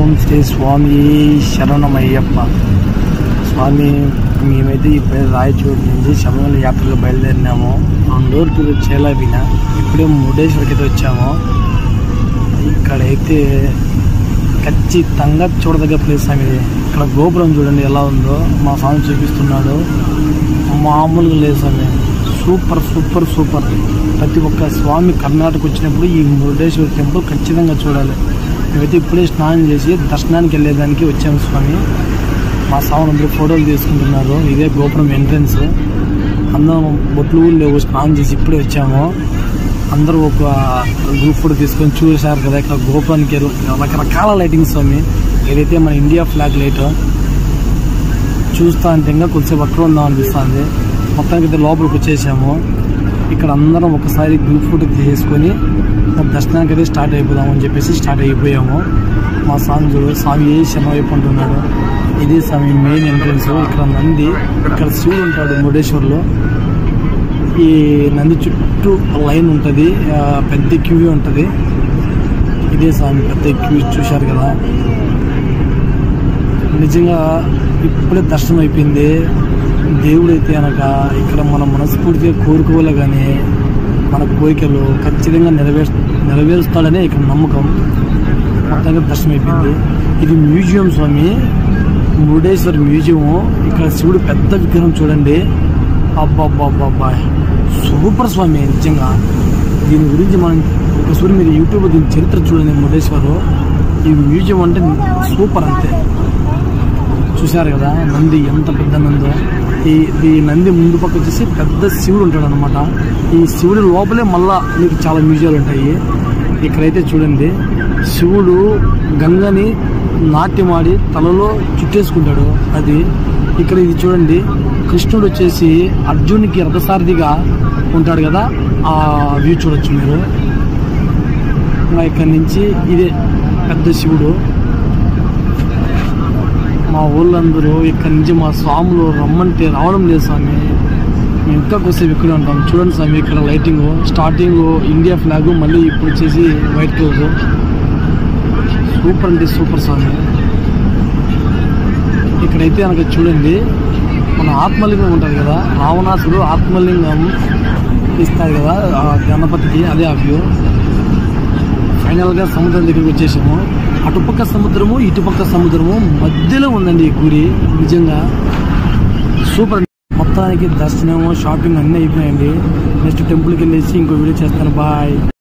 ఓం శ్రీ స్వామి శరణమయ్యప్ప. స్వామి, మేమైతే ఇప్పుడు రాయచూరు నుంచి శబరిమల యాత్రలో బయలుదేరినాము. 2 రోజులు చేలాబిన, ఇప్పుడే మురుడేశ్వర్కి అయితే వచ్చాము. ఇక్కడైతే ఖచ్చితంగా చూడదగ్గ ప్లేస్ స్వామి. ఇక్కడ గోపురం చూడండి ఎలా ఉందో, మా స్వామి చూపిస్తున్నాడు. మామూలుగా లేదు స్వామి, సూపర్ సూపర్ సూపర్. ప్రతి ఒక్క స్వామి కర్ణాటక వచ్చినప్పుడు ఈ మురుడేశ్వర టెంపుల్ ఖచ్చితంగా చూడాలి. మేమైతే ఇప్పుడే స్నానం చేసి దర్శనానికి వెళ్ళేదానికి వచ్చాము స్వామి. మా స్వామి అందరూ ఫోటోలు తీసుకుంటున్నారు. ఇదే గోపురం ఎంట్రన్స్. అందరం బొట్లు లేవు, స్నానం చేసి ఇప్పుడే వచ్చాము. అందరూ ఒక గ్రూప్ ఫోటో తీసుకొని చూసారు కదా. ఇక్కడ గోపురానికి రకరకాల లైటింగ్ స్వామి. ఏదైతే మన ఇండియా ఫ్లాగ్ లైట్ చూస్తా అంటే ఇంకా కొద్దిసేపు అక్కడ ఉందాం అనిపిస్తుంది. మొత్తానికి అయితే లోపలికి వచ్చేసాము. ఇక్కడ అందరం ఒకసారి గ్రూప్ ఫోటో తీసేసుకొని దర్శనానికి అయితే స్టార్ట్ అయిపోదామని చెప్పేసి స్టార్ట్ అయిపోయాము. మా స్వామి చూడు, స్వామి ఏ శర్మ వైపు అంటున్నాడు. ఇదే స్వామి మెయిన్ ఎంట్రన్స్. ఇక్కడ నంది, ఇక్కడ శివుడు ఉంటాడు మురుడేశ్వర్లో. ఈ నంది చుట్టూ లైన్ ఉంటుంది, పెద్ద క్యూ ఉంటుంది. ఇదే స్వామి పెద్ద క్యూ చూశారు కదా. నిజంగా ఇప్పుడే దర్శనం అయిపోయింది. దేవుడైతే అనక ఇక్కడ మనం మనస్ఫూర్తిగా కోరుకోవాలి కానీ మన కోరికలు ఖచ్చితంగా నెరవేరుస్తాడనే ఇక్కడ నమ్మకం. మొత్తంగా దర్శనం అయిపోయింది. ఇది మ్యూజియం స్వామి, మురుడేశ్వర్ మ్యూజియం. ఇక్కడ శివుడు పెద్ద విగ్రహం చూడండి. అబ్బాబ్బాబ్బా సూపర్ స్వామి. నిజంగా దీని గురించి మనం ఒకసారి మీరు యూట్యూబ్లో దీని చరిత్ర చూడండి. మురుడేశ్వర్ ఈ మ్యూజియం అంటే సూపర్ అంతే. చూశారు కదా నంది ఎంత పెద్ద నందో. ఈ నంది ముందు పక్క వచ్చేసి పెద్ద శివుడు ఉంటాడు అనమాట. ఈ శివుడి లోపలే మళ్ళా మీకు చాలా మ్యూజియాలు ఉంటాయి. ఇక్కడైతే చూడండి శివుడు గంగని నాట్యమాడి తలలో చుట్టేసుకుంటాడు. అది ఇక్కడ ఇది చూడండి. కృష్ణుడు వచ్చేసి అర్జునుడికి రథసారథిగా ఉంటాడు కదా, ఆ వ్యూ చూడొచ్చు మీరు. ఇక్కడి నుంచి ఇదే పెద్ద శివుడు. మా ఊళ్ళందరూ ఇక్కడి నుంచి మా స్వాములు రమ్మంటే రావడం లేదు స్వామి. మేము ఇంకా కొద్దిసేపు ఇక్కడే ఉంటాం. చూడండి స్వామి ఇక్కడ లైటింగ్. స్టార్టింగ్ ఇండియా ఫ్లాగ్, మళ్ళీ ఇప్పుడు వచ్చేసి వైట్ కలర్. సూపర్ అంటే సూపర్ స్వామి. ఇక్కడైతే కనుక చూడండి మన ఆత్మలింగం ఉంటుంది కదా, రావణాసుడు ఆత్మలింగం ఇస్తాడు కదా గణపతికి, అదే ఆ వ్యూ. ఫైనల్గా సముద్రం దగ్గరికి వచ్చేసాము. అటుపక్క సముద్రము, ఇటుపక్క సముద్రము మధ్యలో ఉందండి ఈ గుడి. నిజంగా సూపర్. మొత్తానికి దర్శనము, షాపింగ్ అన్నీ అయిపోయాయండి. నెక్స్ట్ టెంపుల్కి వెళ్ళేసి ఇంకో వీడియో చేస్తాను. బాయ్.